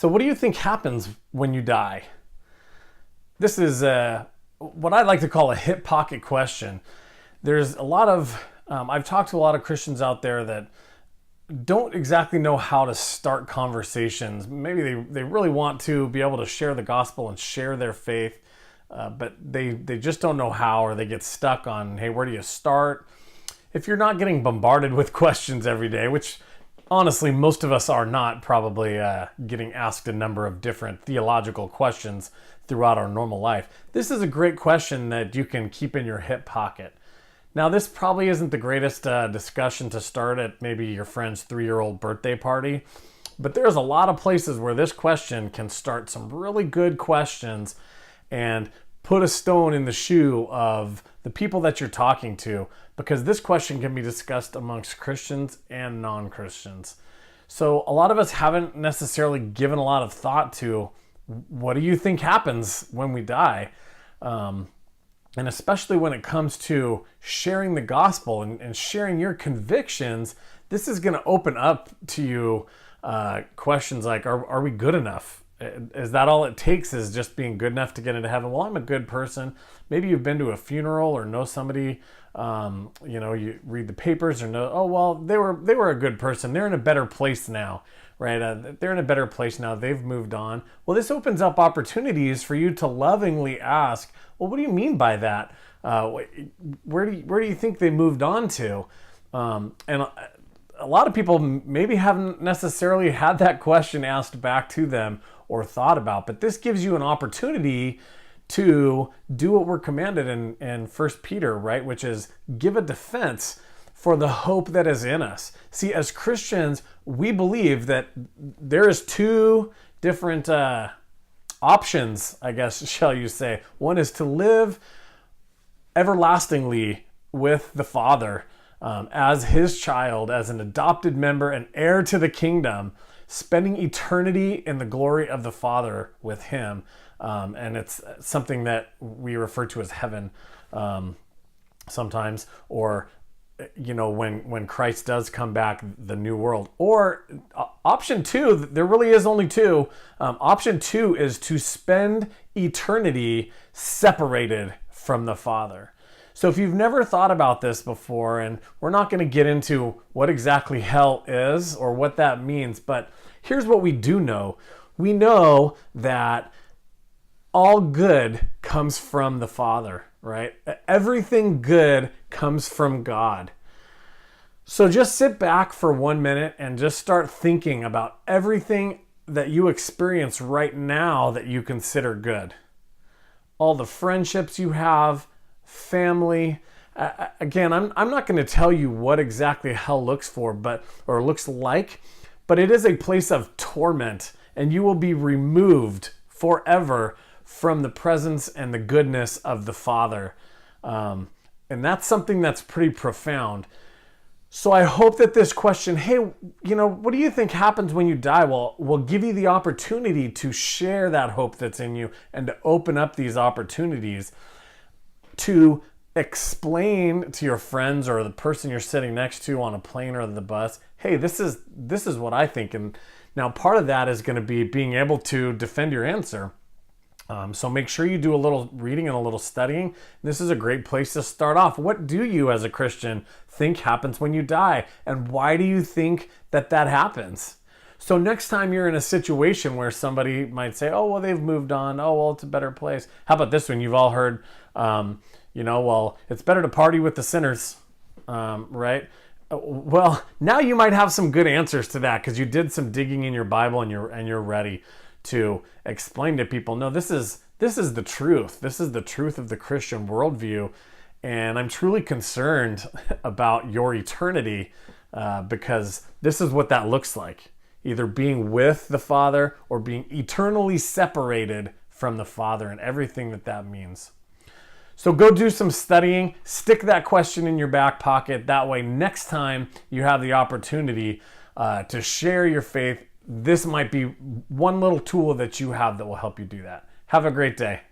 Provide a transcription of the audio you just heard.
So what do you think happens when you die? This is what I like to call a hip pocket question. There's a lot of, I've talked to a lot of Christians out there that don't exactly know how to start conversations. Maybe they really want to be able to share the gospel and share their faith, but they just don't know how, or they get stuck on, hey, where do you start? If you're not getting bombarded with questions every day, which honestly, most of us are not probably getting asked a number of different theological questions throughout our normal life. This is a great question that you can keep in your hip pocket. Now, this probably isn't the greatest discussion to start at maybe your friend's 3-year-old birthday party, but there's a lot of places where this question can start some really good questions and put a stone in the shoe of the people that you're talking to, because this question can be discussed amongst Christians and non-Christians. So a lot of us haven't necessarily given a lot of thought to what do you think happens when we die? And especially when it comes to sharing the gospel and sharing your convictions, this is going to open up to you questions like, are we good enough? Is that all it takes, is just being good enough to get into heaven? Well, I'm a good person. Maybe you've been to a funeral or know somebody, you read the papers or know, oh, well, they were a good person. They're in a better place now, right? They're in a better place now. They've moved on. Well, this opens up opportunities for you to lovingly ask, well, what do you mean by that? Where do you think they moved on to? And a lot of people maybe haven't necessarily had that question asked back to them or thought about, but this gives you an opportunity to do what we're commanded in 1 Peter, right? Which is give a defense for the hope that is in us. See, as Christians, we believe that there is two different options, I guess, shall you say. One is to live everlastingly with the Father, as his child, as an adopted member and heir to the kingdom, spending eternity in the glory of the Father with him. And it's something that we refer to as heaven sometimes, or when Christ does come back, the new world. Or option two, there really is only two. Option two is to spend eternity separated from the Father. So if you've never thought about this before, and we're not going to get into what exactly hell is or what that means, but here's what we do know. We know that all good comes from the Father, right? Everything good comes from God. So just sit back for 1 minute and just start thinking about everything that you experience right now that you consider good. All the friendships you have, family. Again, I'm not going to tell you what exactly hell looks like, but it is a place of torment, and you will be removed forever from the presence and the goodness of the Father. And that's something that's pretty profound. So I hope that this question, hey, what do you think happens when you die? Well, will give you the opportunity to share that hope that's in you and to open up these opportunities to explain to your friends or the person you're sitting next to on a plane or the bus, hey, this is what I think. And now part of that is going to be being able to defend your answer. So make sure you do a little reading and a little studying. This is a great place to start off. What do you as a Christian think happens when you die? And why do you think that happens? So next time you're in a situation where somebody might say, oh, well, they've moved on. Oh, well, it's a better place. How about this one? You've all heard, well, it's better to party with the sinners, right? Well, now you might have some good answers to that because you did some digging in your Bible and you're ready to explain to people, no, this is the truth. This is the truth of the Christian worldview. And I'm truly concerned about your eternity because this is what that looks like. Either being with the Father or being eternally separated from the Father and everything that means. So go do some studying, stick that question in your back pocket. That way, next time you have the opportunity to share your faith, this might be one little tool that you have that will help you do that. Have a great day.